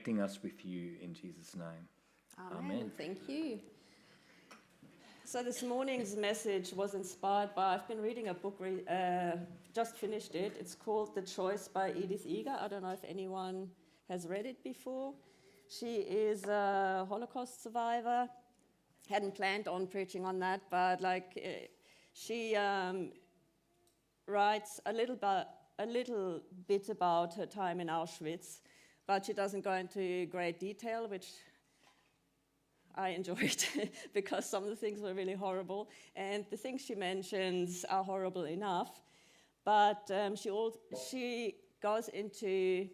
connecting us with you in Jesus' name. Amen. Thank you. So this morning's message was inspired by, I've been reading a book, just finished it. It's called The Choice by Edith Eger. I don't know if anyone has read it before. She is a Holocaust survivor. Hadn't planned on preaching on that, but she writes a little bit about her time in Auschwitz, but she doesn't go into great detail, which I enjoyed because some of the things were really horrible, and the things she mentions are horrible enough. But she goes into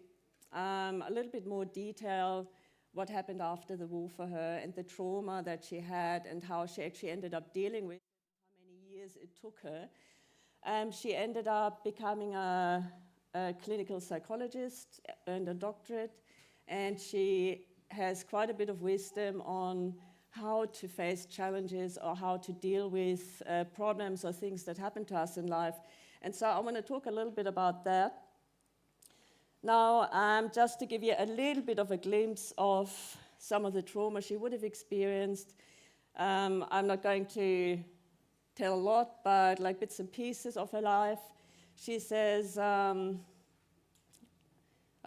a little bit more detail what happened after the war for her and the trauma that she had and how she actually ended up dealing with it, how many years it took her. She ended up becoming a clinical psychologist, earned a doctorate, and she has quite a bit of wisdom on how to face challenges or how to deal with problems or things that happen to us in life. And so I want to talk a little bit about that. Now, just to give you a little bit of a glimpse of some of the trauma she would have experienced, I'm not going to tell a lot, but like bits and pieces of her life. She says, I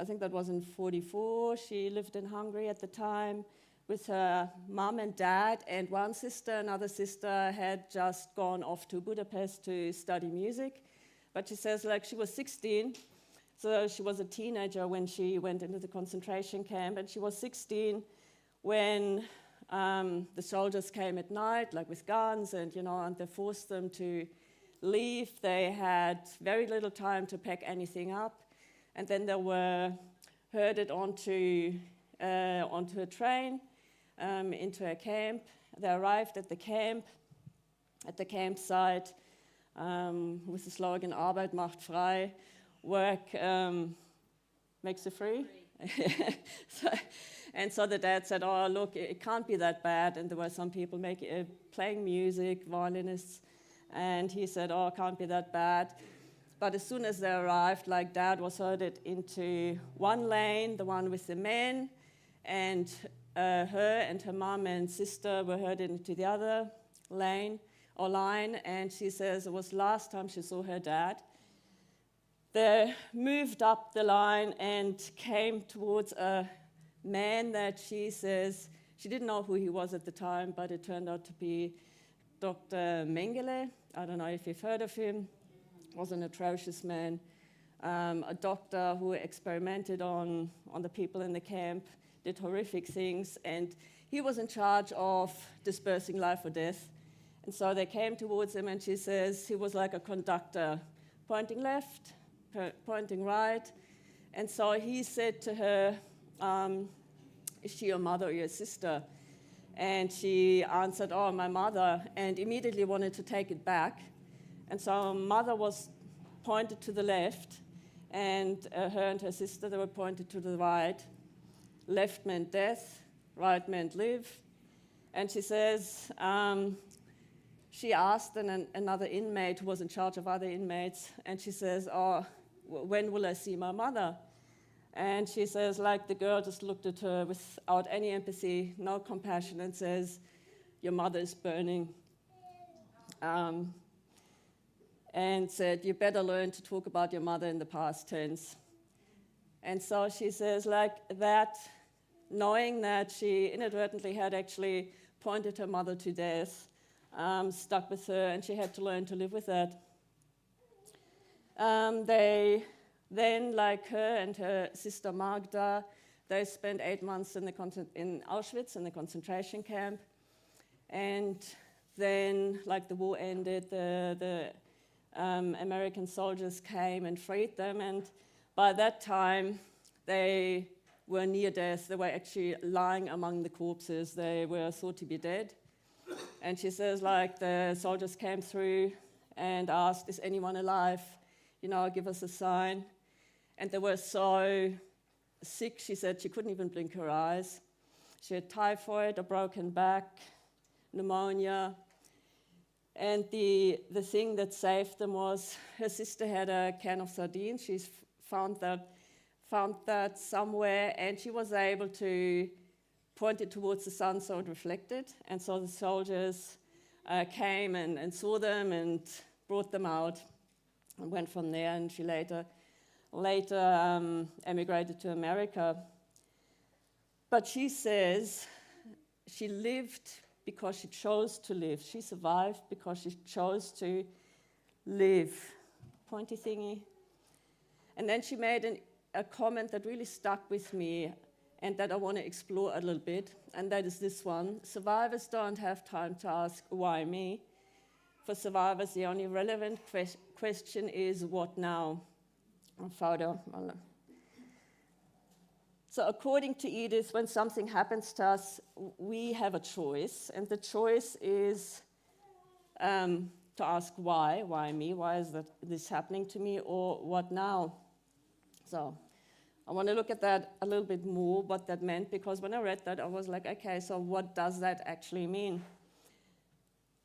think that was in 1944. She lived in Hungary at the time with her mom and dad and one sister. Another sister had just gone off to Budapest to study music. But she says she was 16, so she was a teenager when she went into the concentration camp, and she was 16 when the soldiers came at night, with guns, and they forced them to leave. They had very little time to pack anything up. And then they were herded onto a train, into a camp. They arrived at the campsite, with the slogan, Arbeit macht frei, work makes you free. So the dad said, oh, look, it can't be that bad. And there were some people playing music, violinists. And he said, oh, it can't be that bad. But as soon as they arrived, Dad was herded into one lane, the one with the men, and her and her mom and sister were herded into the other line. And she says it was last time she saw her dad. They moved up the line and came towards a man that she says, she didn't know who he was at the time, but it turned out to be Dr. Mengele. I don't know if you've heard of him. Was an atrocious man, a doctor who experimented on the people in the camp, did horrific things, and he was in charge of dispersing life or death. And so they came towards him, and she says he was like a conductor, pointing left, pointing right. And so he said to her, is she your mother or your sister? And she answered, oh, my mother, and immediately wanted to take it back. And so mother was pointed to the left, and her and her sister, they were pointed to the right. Left meant death, right meant live. And she says, she asked another inmate who was in charge of other inmates, and she says, oh, when will I see my mother? And she says, the girl just looked at her without any empathy, no compassion, and says, your mother is burning. And said, you better learn to talk about your mother in the past tense. And so she says that, knowing that she inadvertently had actually pointed her mother to death, stuck with her, and she had to learn to live with that. They then, her and her sister Magda, they spent 8 months in Auschwitz, in the concentration camp. And then, the war ended, the American soldiers came and freed them, and by that time they were near death. They were actually lying among the corpses. They were thought to be dead. And she says, the soldiers came through and asked, is anyone alive? Give us a sign. And they were so sick, she said she couldn't even blink her eyes. She had typhoid, a broken back, pneumonia. And the thing that saved them was her sister had a can of sardines. She's found that found that somewhere, and she was able to point it towards the sun so it reflected. And so the soldiers came and saw them and brought them out and went from there. And she later emigrated to America. But she says she lived because she chose to live. She survived because she chose to live. Pointy thingy. And then she made a comment that really stuck with me and that I want to explore a little bit, and that is this one. Survivors don't have time to ask, why me? For survivors, the only relevant question is, what now? So according to Edith, when something happens to us, we have a choice, and the choice is to ask why. Why me? Why is this happening to me? Or what now? So I want to look at that a little bit more, what that meant, because when I read that, I was like, okay, so what does that actually mean?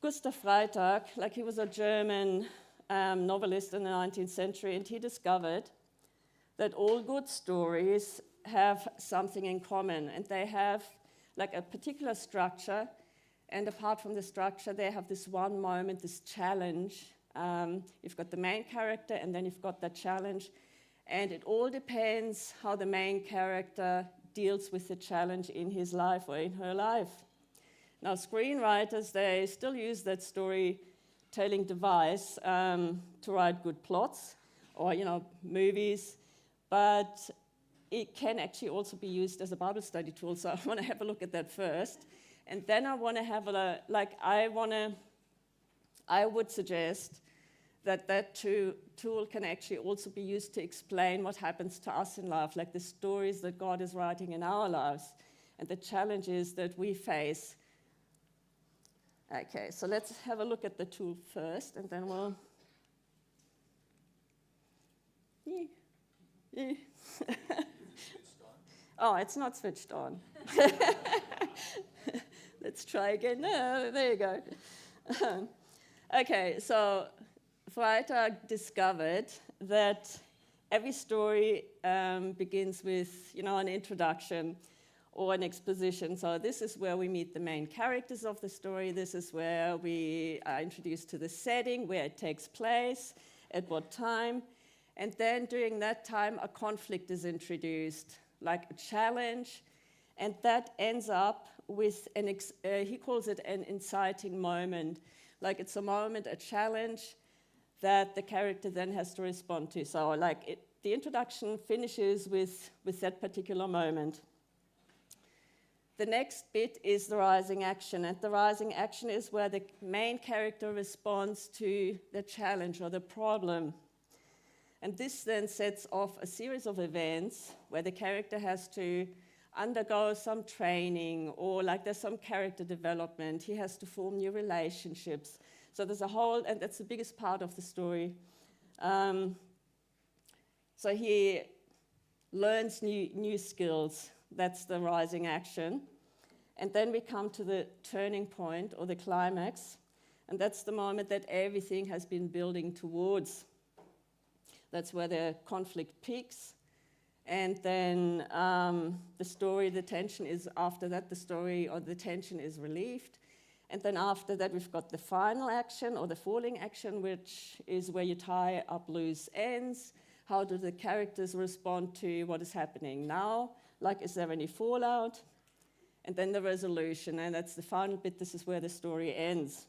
Gustav Freytag, he was a German novelist in the 19th century, and he discovered that all good stories have something in common, and they have a particular structure, and apart from the structure, they have this one moment, this challenge. You've got the main character, and then you've got that challenge. And it all depends how the main character deals with the challenge in his life or in her life. Now, screenwriters, they still use that storytelling device to write good plots or, movies, but it can actually also be used as a Bible study tool. So I want to have a look at that first. And then I want to have I would suggest that tool can actually also be used to explain what happens to us in life, like the stories that God is writing in our lives and the challenges that we face. Okay, so let's have a look at the tool first, and then we'll... Oh, it's not switched on. Let's try again. No, there you go. Okay, so Freytag discovered that every story begins with, an introduction or an exposition. So this is where we meet the main characters of the story. This is where we are introduced to the setting, where it takes place, at what time. And then during that time, a conflict is introduced, like a challenge. And that ends up with, he calls it an inciting moment. Like it's a moment, a challenge, that the character then has to respond to. So the introduction finishes with that particular moment. The next bit is the rising action, and the rising action is where the main character responds to the challenge or the problem. And this then sets off a series of events where the character has to undergo some training, or there's some character development. He has to form new relationships. So there's a whole, and that's the biggest part of the story. So he learns new skills. That's the rising action. And then we come to the turning point or the climax. And that's the moment that everything has been building towards. That's where the conflict peaks. And then the tension is after that, the tension is relieved. And then after that, we've got the final action or the falling action, which is where you tie up loose ends. How do the characters respond to what is happening now? Is there any fallout? And then the resolution, and that's the final bit. This is where the story ends.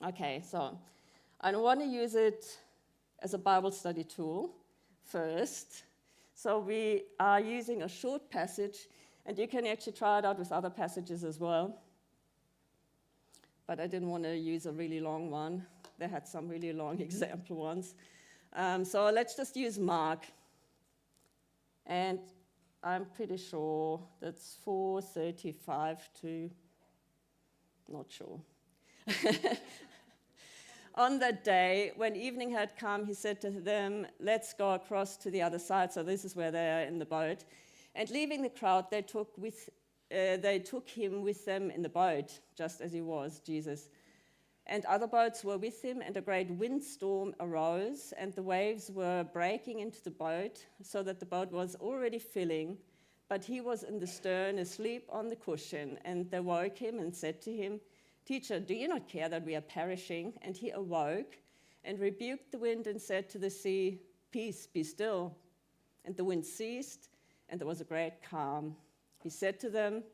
Okay, so I want to use it as a Bible study tool first. So we are using a short passage, and you can actually try it out with other passages as well. But I didn't want to use a really long one. They had some really long example ones. So let's just use Mark. And I'm pretty sure that's 4:35 to, not sure. On that day, when evening had come, he said to them, let's go across to the other side. So this is where they are in the boat. And leaving the crowd, they took him with them in the boat, just as he was, Jesus. and other boats were with him, and a great windstorm arose, and the waves were breaking into the boat, so that the boat was already filling, but he was in the stern, asleep on the cushion. And they woke him and said to him, "Teacher, do you not care that we are perishing?" And he awoke and rebuked the wind and said to the sea, "Peace, be still." And the wind ceased, and there was a great calm. He said to them,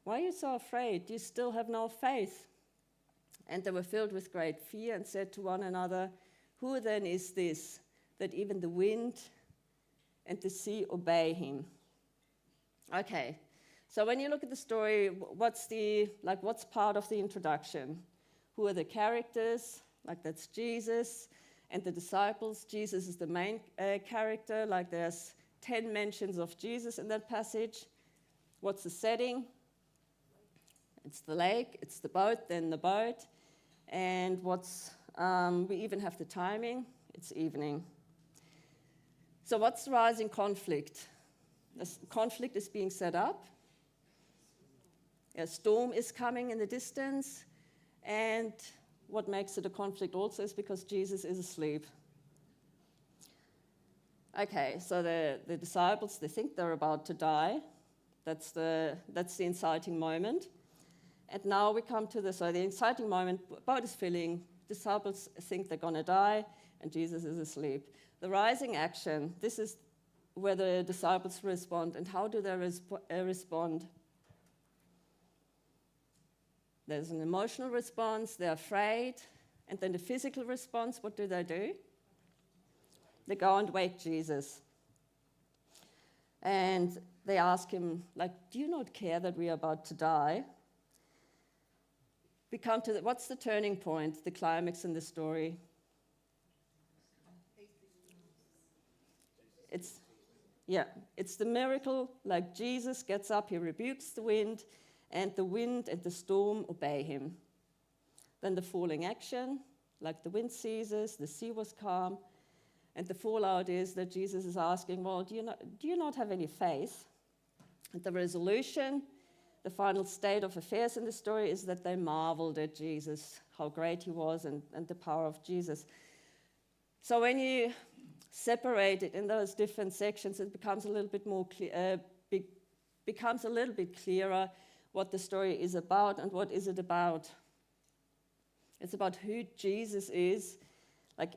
"Why are you so afraid? Do you still have no faith?" And they were filled with great fear and said to one another, "Who then is this, that even the wind and the sea obey him?" Okay, so when you look at the story, what's part of the introduction? Who are the characters? That's Jesus and the disciples. Jesus is the main character. There's 10 mentions of Jesus in that passage. What's the setting? It's the lake, it's the boat, then the boat. And we even have the timing, it's evening. So what's the rising conflict? This conflict is being set up. A storm is coming in the distance. And what makes it a conflict also is because Jesus is asleep. Okay, so the disciples, they think they're about to die. That's the inciting moment. And now we come to the inciting moment, boat is filling, disciples think they're going to die, and Jesus is asleep. The rising action, this is where the disciples respond. And how do they respond? There's an emotional response, they're afraid. And then the physical response, what do? They go and wake Jesus. And they ask him, "Do you not care that we are about to die?" We come to what's the turning point, the climax in the story? It's the miracle. Jesus gets up, he rebukes the wind and the storm obey him. Then the falling action, the wind ceases, the sea was calm, and the fallout is that Jesus is asking, "Well, do you not have any faith?" And the resolution, the final state of affairs in the story, is that they marveled at Jesus, how great he was, and the power of Jesus. So when you separate it in those different sections, it becomes a little bit more becomes a little bit clearer what the story is about. And what is it about? It's about who Jesus is.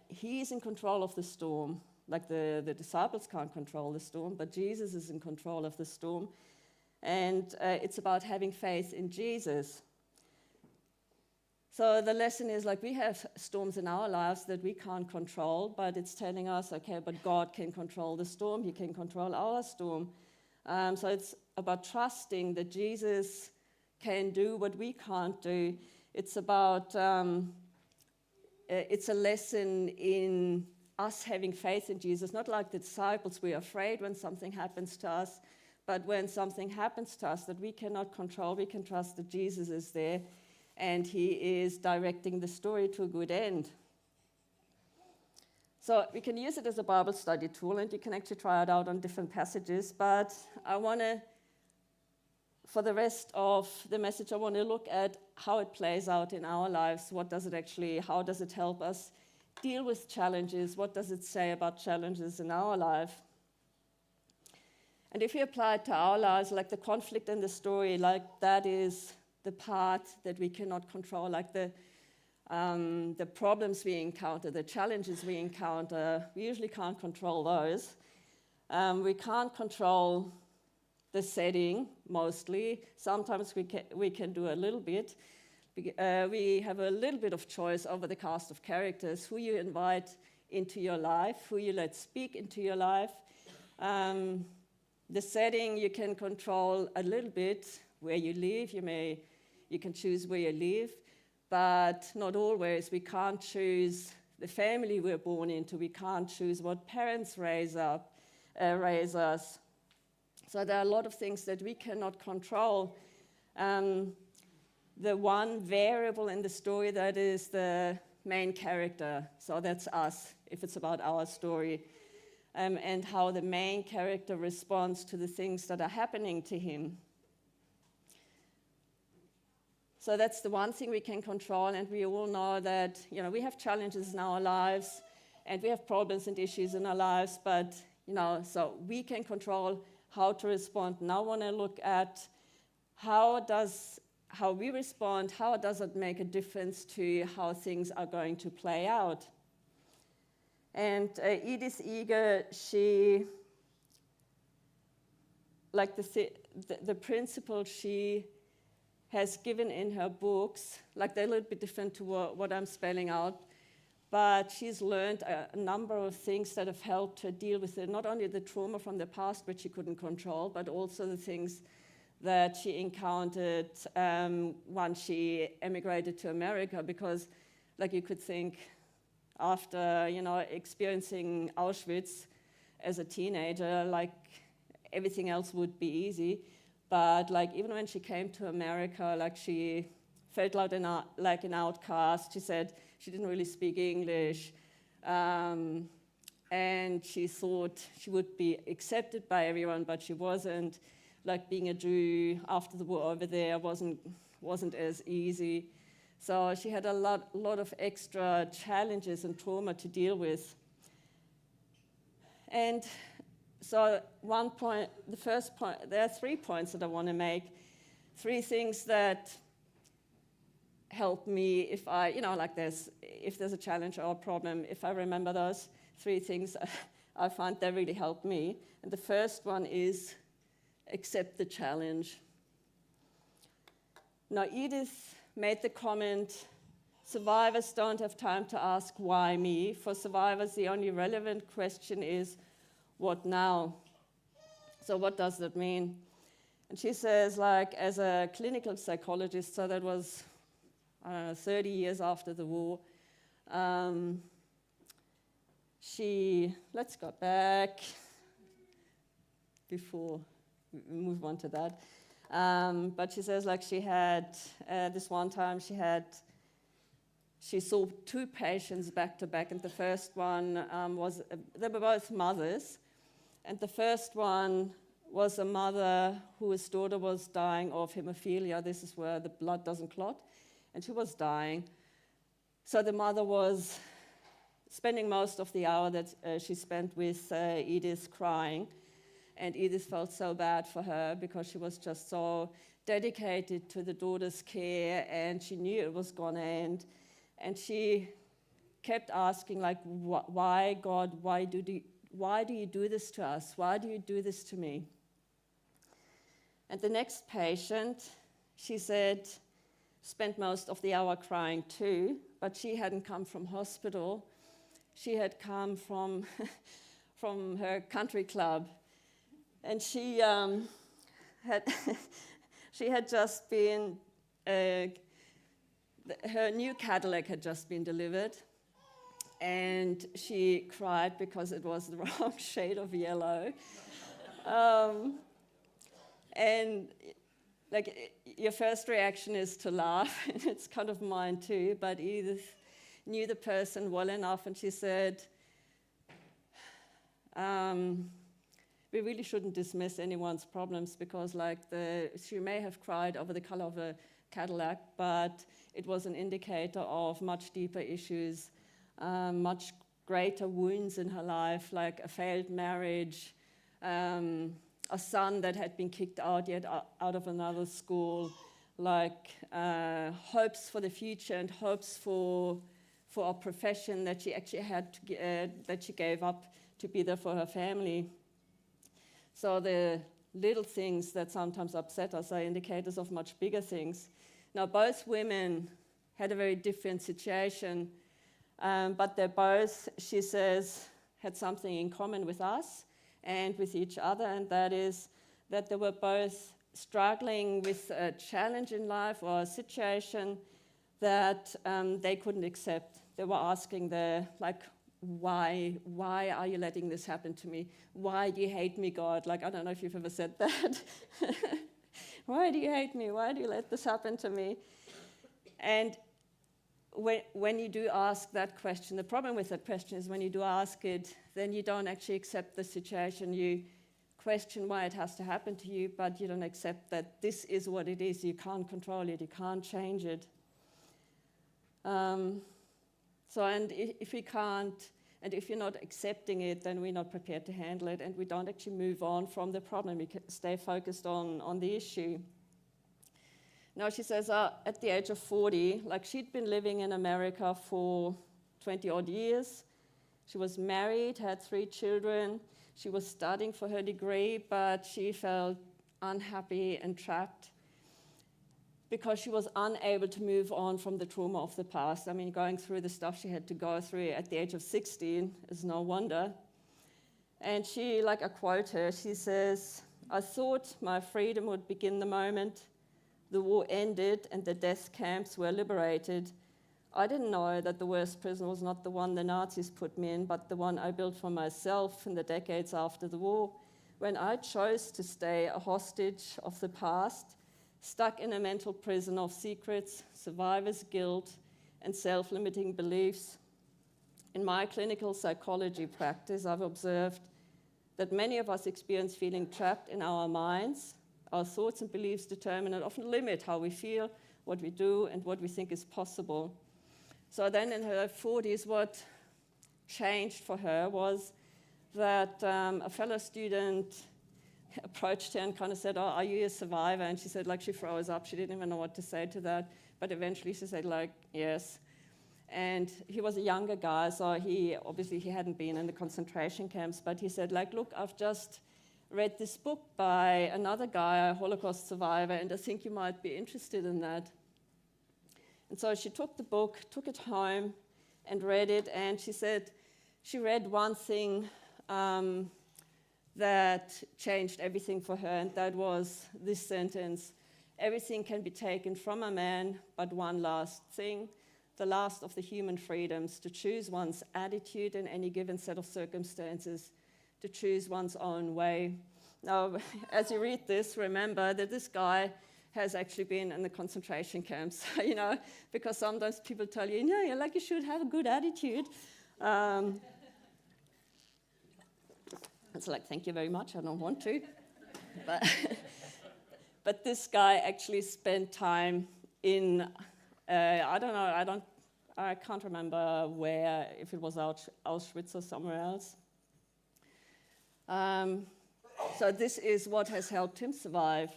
He's in control of the storm. The disciples can't control the storm, but Jesus is in control of the storm. And it's about having faith in Jesus. So the lesson is we have storms in our lives that we can't control, but it's telling us, okay, but God can control the storm. He can control our storm. So it's about trusting that Jesus can do what we can't do. It's about, it's a lesson in us having faith in Jesus, not like the disciples, we're afraid when something happens to us, but when something happens to us that we cannot control, we can trust that Jesus is there and he is directing the story to a good end. So we can use it as a Bible study tool, and you can actually try it out on different passages, but I want to, for the rest of the message, I want to look at how it plays out in our lives. How does it help us deal with challenges? What does it say about challenges in our life? And if we apply it to our lives, the conflict in the story, that is the part that we cannot control, the problems we encounter, the challenges we encounter, we usually can't control those. We can't control the setting, mostly. Sometimes we can do a little bit. We have a little bit of choice over the cast of characters, who you invite into your life, who you let speak into your life. The setting you can control a little bit, where you live. You can choose where you live, but not always. We can't choose the family we're born into. We can't choose what parents raise us. So there are a lot of things that we cannot control. The one variable in the story that is the main character, so that's us, if it's about our story, and how the main character responds to the things that are happening to him. So that's the one thing we can control, and we all know that, we have challenges in our lives, and we have problems and issues in our lives, but, so we can control how to respond. Now I want to look at how we respond, how does it make a difference to how things are going to play out. And Edith Eger, she, like the principle she has given in her books, like they're a little bit different to what I'm spelling out, but she's learned a number of things that have helped her deal with not only the trauma from the past, which she couldn't control, but also the things that she encountered once she emigrated to America, because like you could think after, experiencing Auschwitz as a teenager, like everything else would be easy. But like even when she came to America, like she felt like an outcast. She said she didn't really speak English. And she thought she would be accepted by everyone, but she wasn't. Like being a Jew after the war over there wasn't as easy. So she had a lot of extra challenges and trauma to deal with. And so the first point, there are 3 points that I want to make. 3 things that help me if if there's a challenge or a problem, if I remember those 3 things, I find they really help me. And the first one is accept the challenge. Now, Edith made the comment, survivors don't have time to ask, why me? For survivors, the only relevant question is, what now? So what does that mean? And she says, like, as a clinical psychologist, so that was 30 years after the war, let's go back before we move on to that. But she says, like, she had, this one time she saw 2 patients back to back, and the first one they were both mothers, and the first one was a mother whose daughter was dying of hemophilia. This is where the blood doesn't clot, and she was dying. So the mother was spending most of the hour that she spent with Edith crying, and Edith felt so bad for her because she was just so dedicated to the daughter's care, and she knew it was going to end. And she kept asking, like, why, God, why do you do this to us? Why do you do this to me? And the next patient, she said, spent most of the hour crying too, but she hadn't come from hospital. She had come from her country club. And she had just been, her new Cadillac had just been delivered, and she cried because it was the wrong shade of yellow. And like your first reaction is to laugh, and it's kind of mine too, but Edith knew the person well enough, and she said, we really shouldn't dismiss anyone's problems because she may have cried over the color of a Cadillac, but it was an indicator of much deeper issues, much greater wounds in her life, like a failed marriage, a son that had been kicked out of another school, like hopes for the future and hopes for a profession that she actually had that she gave up to be there for her family. So the little things that sometimes upset us are indicators of much bigger things. Now, both women had a very different situation, but they both, she says, had something in common with us and with each other, and that is that they were both struggling with a challenge in life or a situation that they couldn't accept. They were asking why are you letting this happen to me? Why do you hate me, God? Like, I don't know if you've ever said that. Why do you hate me? Why do you let this happen to me? And when you do ask that question, the problem with that question is when you do ask it, then you don't actually accept the situation. You question why it has to happen to you, but you don't accept that this is what it is. You can't control it, you can't change it. If we can't, and if you're not accepting it, then we're not prepared to handle it, and we don't actually move on from the problem. We can stay focused on the issue. Now, she says at the age of 40, like she'd been living in America for 20 odd years. She was married, had 3 children. She was studying for her degree, but she felt unhappy and trapped because she was unable to move on from the trauma of the past. I mean, going through the stuff she had to go through at the age of 16 is no wonder. And she, like I quote her, she says, "I thought my freedom would begin the moment the war ended and the death camps were liberated. I didn't know that the worst prison was not the one the Nazis put me in, but the one I built for myself in the decades after the war, when I chose to stay a hostage of the past, stuck in a mental prison of secrets, survivor's guilt, and self-limiting beliefs. In my clinical psychology practice, I've observed that many of us experience feeling trapped in our minds. Our thoughts and beliefs determine and often limit how we feel, what we do, and what we think is possible." So then in her 40s, what changed for her was that a fellow student approached her and kind of said, "Oh, are you a survivor?" And she said, like, she froze up. She didn't even know what to say to that. But eventually she said, like, yes. And he was a younger guy, so he hadn't been in the concentration camps, but he said, like, "Look, I've just read this book by another guy, a Holocaust survivor, and I think you might be interested in that." And so she took the book, took it home, and read it, and she said she read one thing that changed everything for her, and that was this sentence: "Everything can be taken from a man, but one last thing, the last of the human freedoms, to choose one's attitude in any given set of circumstances, to choose one's own way." Now, as you read this, remember that this guy has actually been in the concentration camps, because sometimes people tell you, you should have a good attitude. It's like, thank you very much, I don't want to. But this guy actually spent time in, I can't remember where, if it was Auschwitz or somewhere else. So this is what has helped him survive.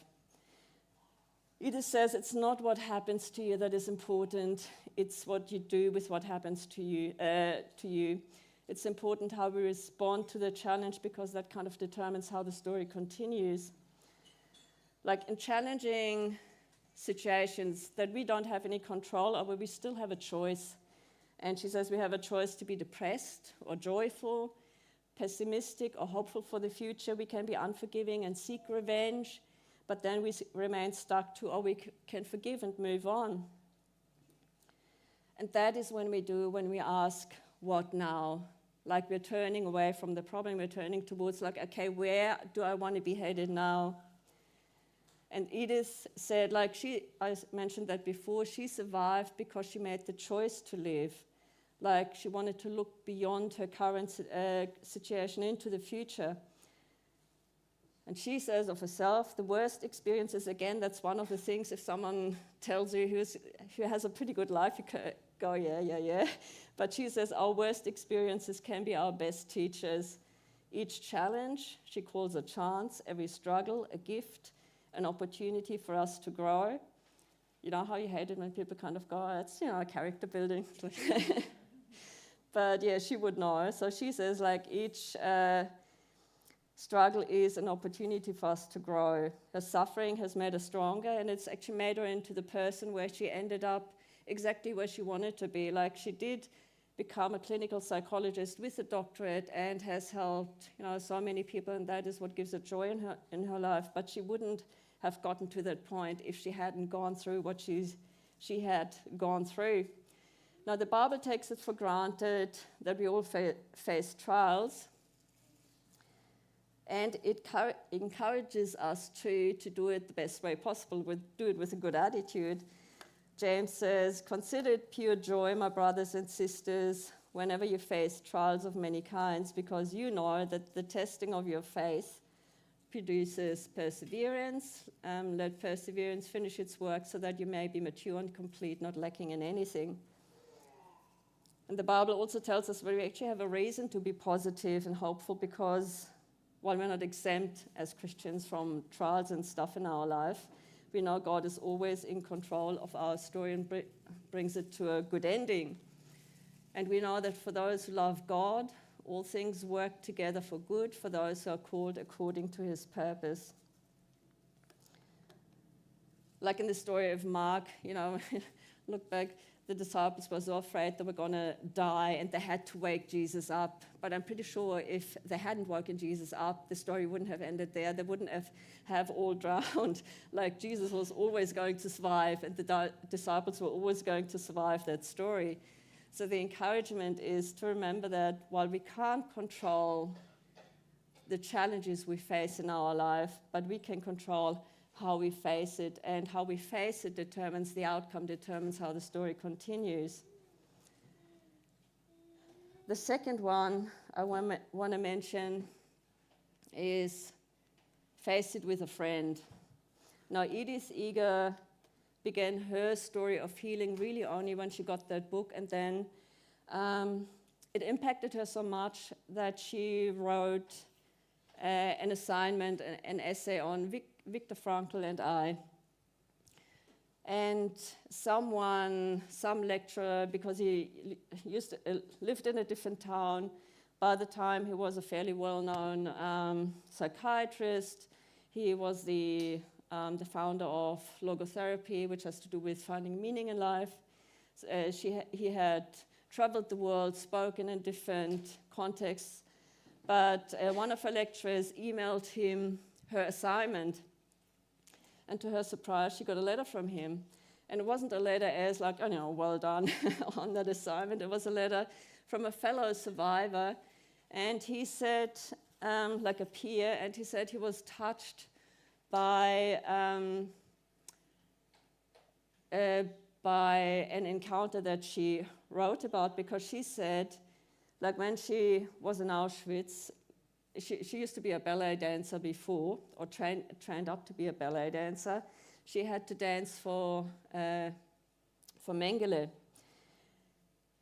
Edith says it's not what happens to you that is important, it's what you do with what happens to you. It's important how we respond to the challenge, because that kind of determines how the story continues. Like in challenging situations that we don't have any control over, we still have a choice. And she says we have a choice to be depressed or joyful, pessimistic or hopeful for the future. We can be unforgiving and seek revenge, but then we remain stuck to, we can forgive and move on. And that is when we ask, what now? Like we're turning away from the problem, we're turning towards like, okay, where do I want to be headed now? And Edith said, I mentioned that before, she survived because she made the choice to live. Like she wanted to look beyond her current situation into the future. And she says of herself, the worst experiences, again, that's one of the things, if someone tells you who has a pretty good life, you go, yeah. But she says our worst experiences can be our best teachers. Each challenge, she calls a chance, every struggle, a gift, an opportunity for us to grow. You know how you hate it when people kind of go, it's, character building. But yeah, she would know. So she says each struggle is an opportunity for us to grow. Her suffering has made her stronger, and it's actually made her into the person where she ended up exactly where she wanted to be. Like she did become a clinical psychologist with a doctorate and has helped so many people, and that is what gives her joy in her life. But she wouldn't have gotten to that point if she hadn't gone through what she had gone through. Now, the Bible takes it for granted that we all face trials, and it encourages us to do it the best way possible, do it with a good attitude. James says, "Consider it pure joy, my brothers and sisters, whenever you face trials of many kinds, because you know that the testing of your faith produces perseverance. Let perseverance finish its work so that you may be mature and complete, not lacking in anything. And the Bible also tells us we actually have a reason to be positive and hopeful because while we're not exempt as Christians from trials and stuff in our life, we know God is always in control of our story and brings it to a good ending. And we know that for those who love God, all things work together for good for those who are called according to his purpose. Like in the story of Mark, look back, the disciples were so afraid they were going to die and they had to wake Jesus up. But I'm pretty sure if they hadn't woken Jesus up, the story wouldn't have ended there. They wouldn't have all drowned. Like Jesus was always going to survive and the disciples were always going to survive that story. So the encouragement is to remember that while we can't control the challenges we face in our life, but we can control how we face it, and how we face it determines the outcome, determines how the story continues. The second one I want to mention is face it with a friend. Now, Edith Eger began her story of healing really only when she got that book, and then it impacted her so much that she wrote an assignment, an essay on Viktor Frankl and I. And some lecturer, because he lived in a different town, by the time he was a fairly well-known psychiatrist. He was the founder of logotherapy, which has to do with finding meaning in life. He had traveled the world, spoken in different contexts, but one of her lecturers emailed him her assignment. And to her surprise, she got a letter from him. And it wasn't a letter as like, well done on that assignment. It was a letter from a fellow survivor. And he said, like a peer, and he said he was touched by an encounter that she wrote about, because she said, like when she was in Auschwitz, she used to be a ballet dancer before, or trained up to be a ballet dancer. She had to dance for Mengele.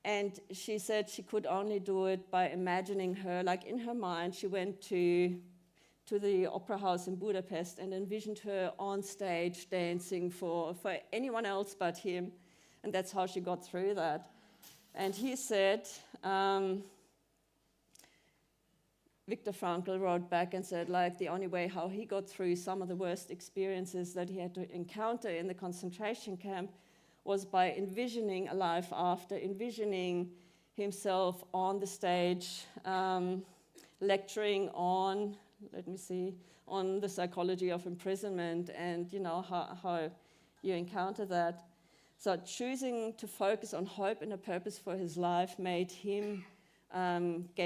And she said she could only do it by imagining her, like in her mind, she went to the opera house in Budapest and envisioned her on stage dancing for anyone else but him. And that's how she got through that. And he said, Viktor Frankl wrote back and said, like, the only way how he got through some of the worst experiences that he had to encounter in the concentration camp was by envisioning a life after, envisioning himself on the stage, lecturing on the psychology of imprisonment and, how you encounter that. So choosing to focus on hope and a purpose for his life gave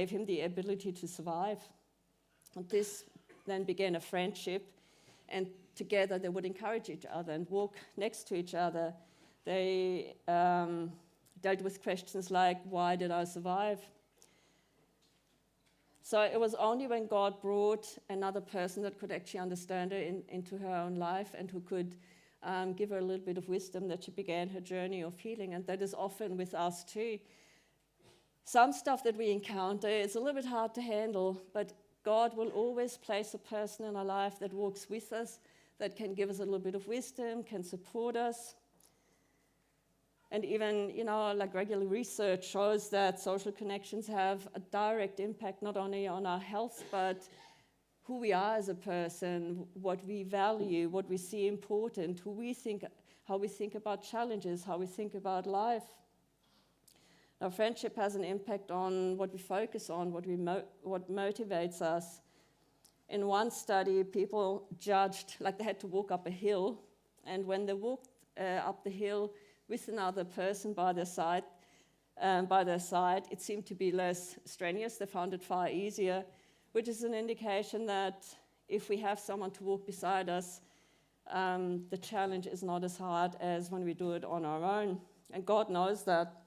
him the ability to survive. And this then began a friendship, and together they would encourage each other and walk next to each other. They dealt with questions like, why did I survive? So it was only when God brought another person that could actually understand her into her own life and who could give her a little bit of wisdom that she began her journey of healing. And that is often with us too. Some stuff that we encounter, it's a little bit hard to handle, but God will always place a person in our life that walks with us, that can give us a little bit of wisdom, can support us. And even, like regular research shows that social connections have a direct impact not only on our health, but who we are as a person, what we value, what we see important, how we think about challenges, how we think about life. Now, friendship has an impact on what we focus on, what motivates us. In one study, people judged, like they had to walk up a hill, and when they walked up the hill with another person by their side, it seemed to be less strenuous. They found it far easier, which is an indication that if we have someone to walk beside us, the challenge is not as hard as when we do it on our own. And God knows that.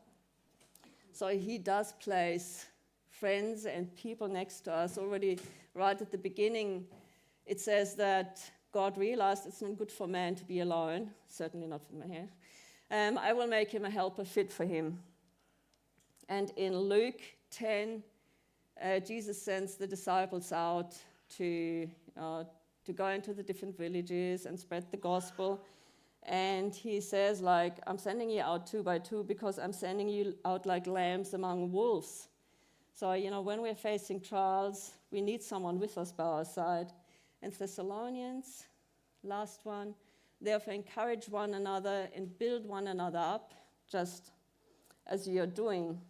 So he does place friends and people next to us already right at the beginning it says that God realized it's not good for man to be alone, certainly not for me. I will make him a helper fit for him. And in Luke 10, Jesus sends the disciples out to go into the different villages and spread the gospel. And he says, like, I'm sending you out 2 by 2 because I'm sending you out like lambs among wolves. So, when we're facing trials, we need someone with us by our side. And Thessalonians, last one, therefore encourage one another and build one another up, just as you're doing.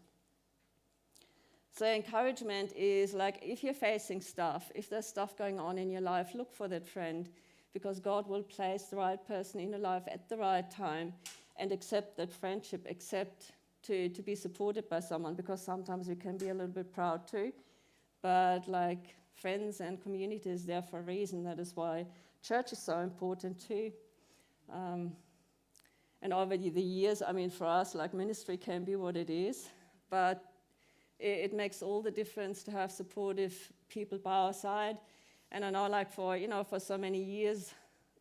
So encouragement is like, if you're facing stuff, if there's stuff going on in your life, look for that friend, because God will place the right person in your life at the right time, and accept that friendship, accept to be supported by someone, because sometimes we can be a little bit proud too. But like, friends and community is there for a reason. That is why church is so important too. And over the years, for us, like, ministry can be what it is, but it makes all the difference to have supportive people by our side. And I know, like, for so many years,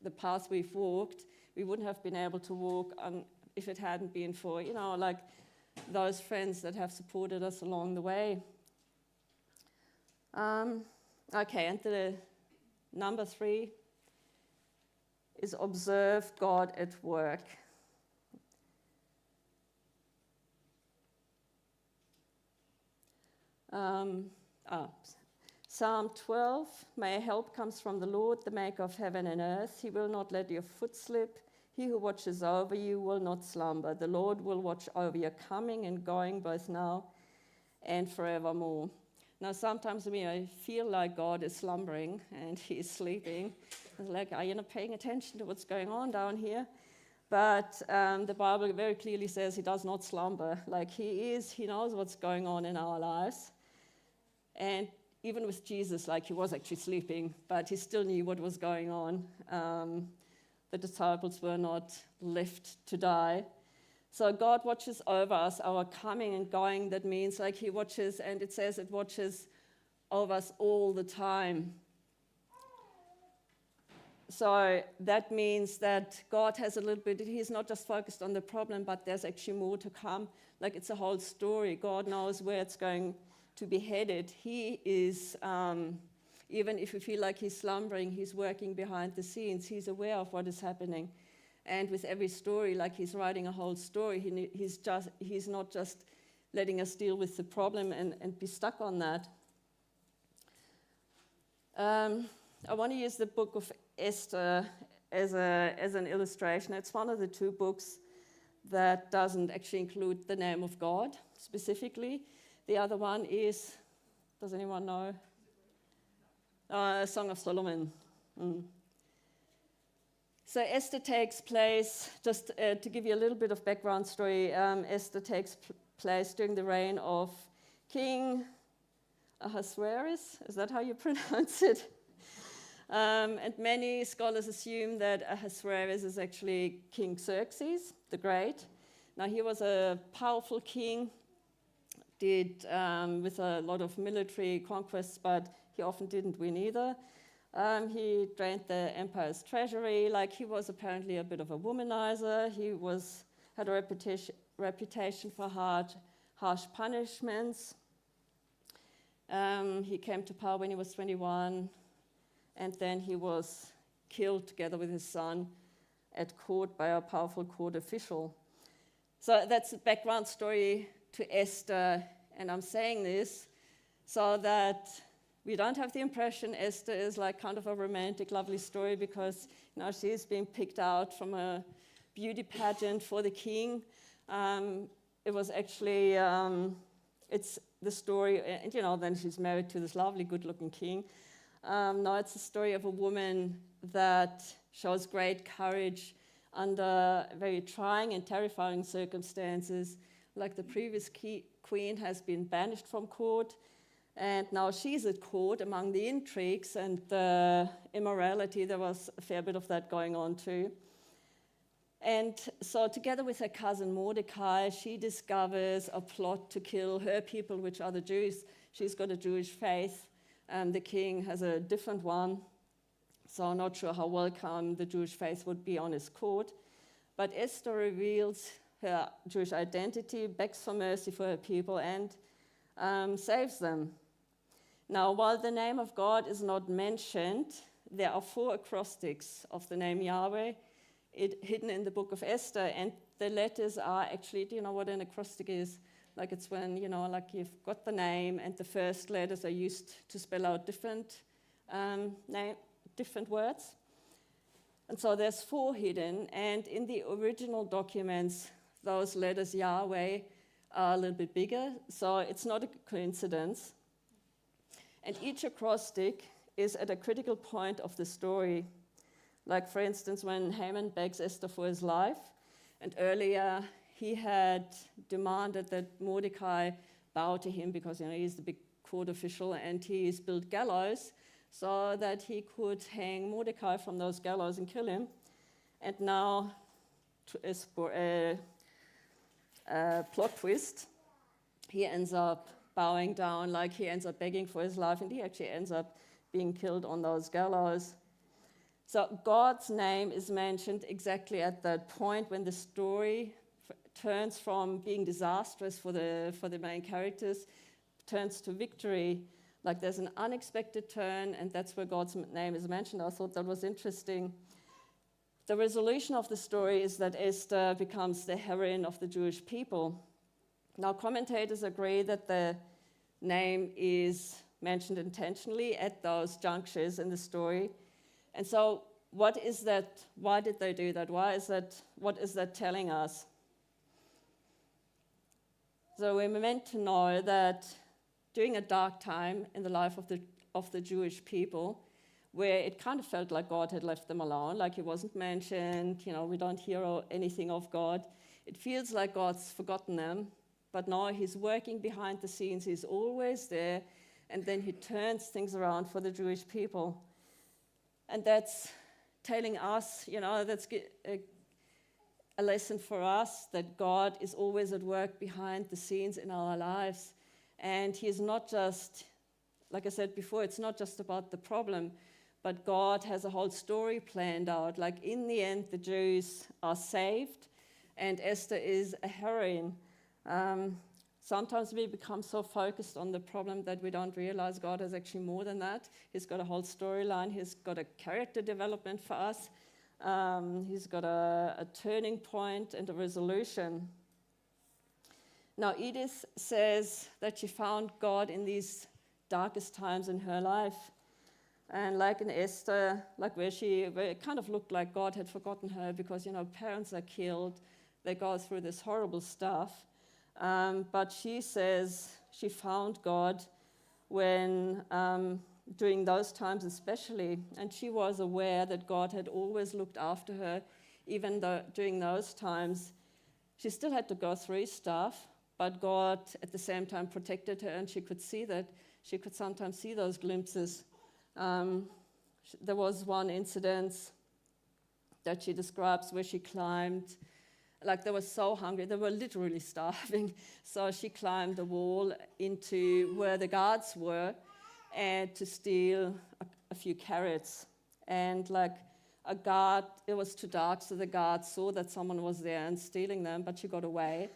the path we've walked, we wouldn't have been able to walk if it hadn't been for, like, those friends that have supported us along the way. Okay, and the number 3 is observe God at work. Psalm 12, my help comes from the Lord, the maker of heaven and earth. He will not let your foot slip. He who watches over you will not slumber. The Lord will watch over your coming and going, both now and forevermore. Now, sometimes I feel like God is slumbering and he is sleeping. It's like, are you not paying attention to what's going on down here? But the Bible very clearly says he does not slumber. Like, he knows what's going on in our lives. And even with Jesus, like, he was actually sleeping, but he still knew what was going on. The disciples were not left to die. So God watches over us, our coming and going. That means, like, he watches, and it says it watches over us all the time. So that means that God has a little bit, he's not just focused on the problem, but there's actually more to come. Like, it's a whole story. God knows where it's going to be headed. He is, even if you feel like he's slumbering, he's working behind the scenes. He's aware of what is happening. And with every story, like, he's writing a whole story. He's not just letting us deal with the problem and be stuck on that. I want to use the book of Esther as an illustration. It's one of the 2 books that doesn't actually include the name of God specifically. The other one is, does anyone know? Song of Solomon. So Esther takes place, just to give you a little bit of background story, Esther takes place during the reign of King Ahasuerus. Is that how you pronounce it? And many scholars assume that Ahasuerus is actually King Xerxes the Great. Now, he was a powerful king, did with a lot of military conquests, but he often didn't win either. He drained the empire's treasury. Like, he was apparently a bit of a womanizer. He had a reputation for harsh punishments. He came to power when he was 21, and then he was killed together with his son at court by a powerful court official. So that's the background story to Esther, and I'm saying this so that we don't have the impression Esther is like kind of a romantic, lovely story, because she's being picked out from a beauty pageant for the king. It was actually, it's the story, and then she's married to this lovely, good-looking king. No, it's the story of a woman that shows great courage under very trying and terrifying circumstances. Like, the previous queen has been banished from court, and now she's at court among the intrigues and the immorality. There was a fair bit of that going on too. And so together with her cousin Mordecai, she discovers a plot to kill her people, which are the Jews. She's got a Jewish faith, and the king has a different one. so not sure how welcome the Jewish faith would be on his court. But Esther reveals her Jewish identity, begs for mercy for her people, and saves them. Now, while the name of God is not mentioned, there are 4 acrostics of the name Yahweh hidden in the book of Esther, and the letters are actually, do you know what an acrostic is? Like it's when, like you've got the name and the first letters are used to spell out different words. And so there's 4 hidden, and in the original documents, those letters Yahweh are a little bit bigger, so it's not a coincidence. And each acrostic is at a critical point of the story. Like, for instance, when Haman begs Esther for his life, and earlier he had demanded that Mordecai bow to him because he's the big court official, and he's built gallows so that he could hang Mordecai from those gallows and kill him. And now, a plot twist, he ends up bowing down, like he ends up begging for his life, and he actually ends up being killed on those gallows. So God's name is mentioned exactly at that point when the story turns from being disastrous for the main characters, turns to victory. Like there's an unexpected turn, and that's where God's name is mentioned. I thought that was interesting. The resolution of the story is that Esther becomes the heroine of the Jewish people. Now, commentators agree that the name is mentioned intentionally at those junctures in the story. And so, what is that? Why did they do that? What is that telling us? So we're meant to know that during a dark time in the life of the Jewish people, where it kind of felt like God had left them alone, like he wasn't mentioned, we don't hear anything of God. It feels like God's forgotten them, but now he's working behind the scenes, he's always there, and then he turns things around for the Jewish people. And that's telling us, that's a lesson for us, that God is always at work behind the scenes in our lives. And he's not just, like I said before, it's not just about the problem, but God has a whole story planned out. Like in the end, the Jews are saved, and Esther is a heroine. Sometimes we become so focused on the problem that we don't realize God has actually more than that. He's got a whole storyline. He's got a character development for us. He's got a turning point and a resolution. Now, Edith says that she found God in these darkest times in her life. And like in Esther, like where it kind of looked like God had forgotten her because, parents are killed. They go through this horrible stuff. But she says she found God when, during those times especially, and she was aware that God had always looked after her, even though during those times she still had to go through stuff, but God at the same time protected her, and she could see that. She could sometimes see those glimpses. There was one incident that she describes where she climbed. Like they were so hungry, they were literally starving. So she climbed the wall into where the guards were and to steal a few carrots. And like a guard, it was too dark, so the guard saw that someone was there and stealing them, but she got away.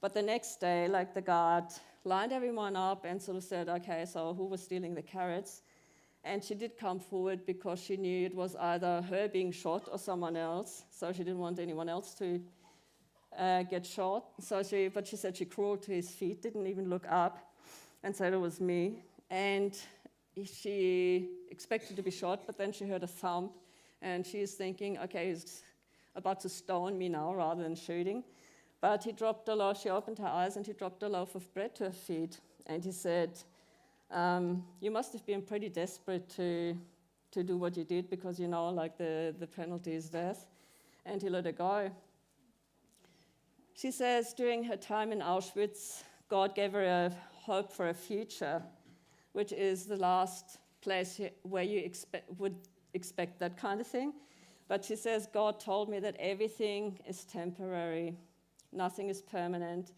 But the next day, like the guard lined everyone up and sort of said, okay, so who was stealing the carrots? And she did come forward because she knew it was either her being shot or someone else. So she didn't want anyone else to get shot. But she said she crawled to his feet, didn't even look up, and said it was me. And she expected to be shot, but then she heard a thump, and she's thinking, okay, he's about to stone me now rather than shooting. But he dropped a loaf. She opened her eyes, and he dropped a loaf of bread to her feet, and he said, you must have been pretty desperate to do what you did because, like the penalty is death. And he let her go. She says during her time in Auschwitz, God gave her a hope for a future, which is the last place where you would expect that kind of thing. But she says, God told me that everything is temporary, nothing is permanent.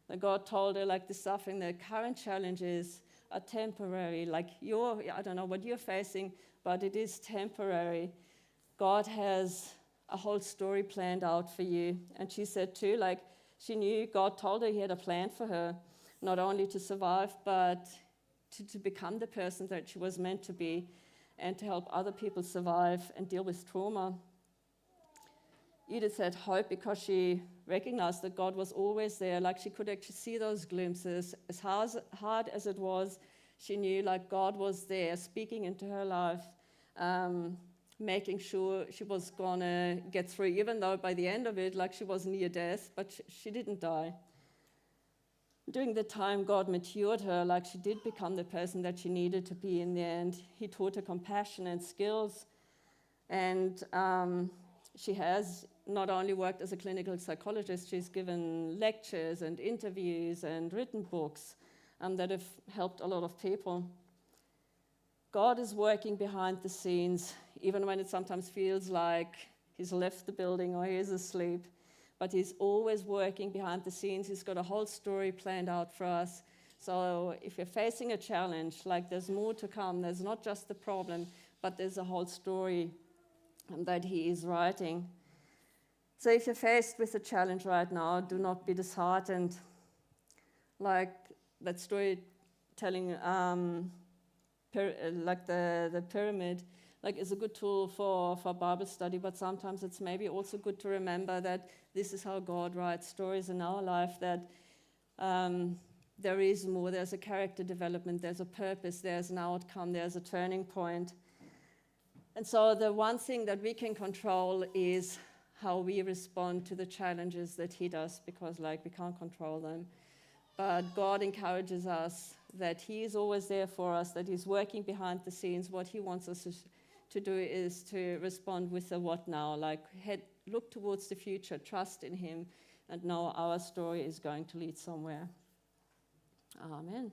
That God told her, like the suffering, the current challenges are temporary. Like I don't know what you're facing, but it is temporary. God has a whole story planned out for you. And she said too, like, she knew God told her he had a plan for her, not only to survive, but to become the person that she was meant to be and to help other people survive and deal with trauma. Edith had hope because she recognized that God was always there. Like, she could actually see those glimpses. As hard as it was, she knew like God was there speaking into her life, making sure she was going to get through, even though by the end of it, like, she was near death, but she didn't die. During the time, God matured her, like, she did become the person that she needed to be in the end. He taught her compassion and skills, and she has not only worked as a clinical psychologist, she's given lectures and interviews and written books that have helped a lot of people. God is working behind the scenes, even when it sometimes feels like he's left the building or he's asleep. But he's always working behind the scenes. He's got a whole story planned out for us. So if you're facing a challenge, like, there's more to come. There's not just the problem, but there's a whole story that he is writing. So if you're faced with a challenge right now, do not be disheartened. Like that storytelling, like the pyramid, like, is a good tool for Bible study, but sometimes it's maybe also good to remember that this is how God writes stories in our life, that there is more, there's a character development, there's a purpose, there's an outcome, there's a turning point. And so the one thing that we can control is how we respond to the challenges that he does, because like, we can't control them. But God encourages us that he is always there for us, that he's working behind the scenes. What he wants us to do is to respond with a what now, like look towards the future, trust in him, and know our story is going to lead somewhere. Amen.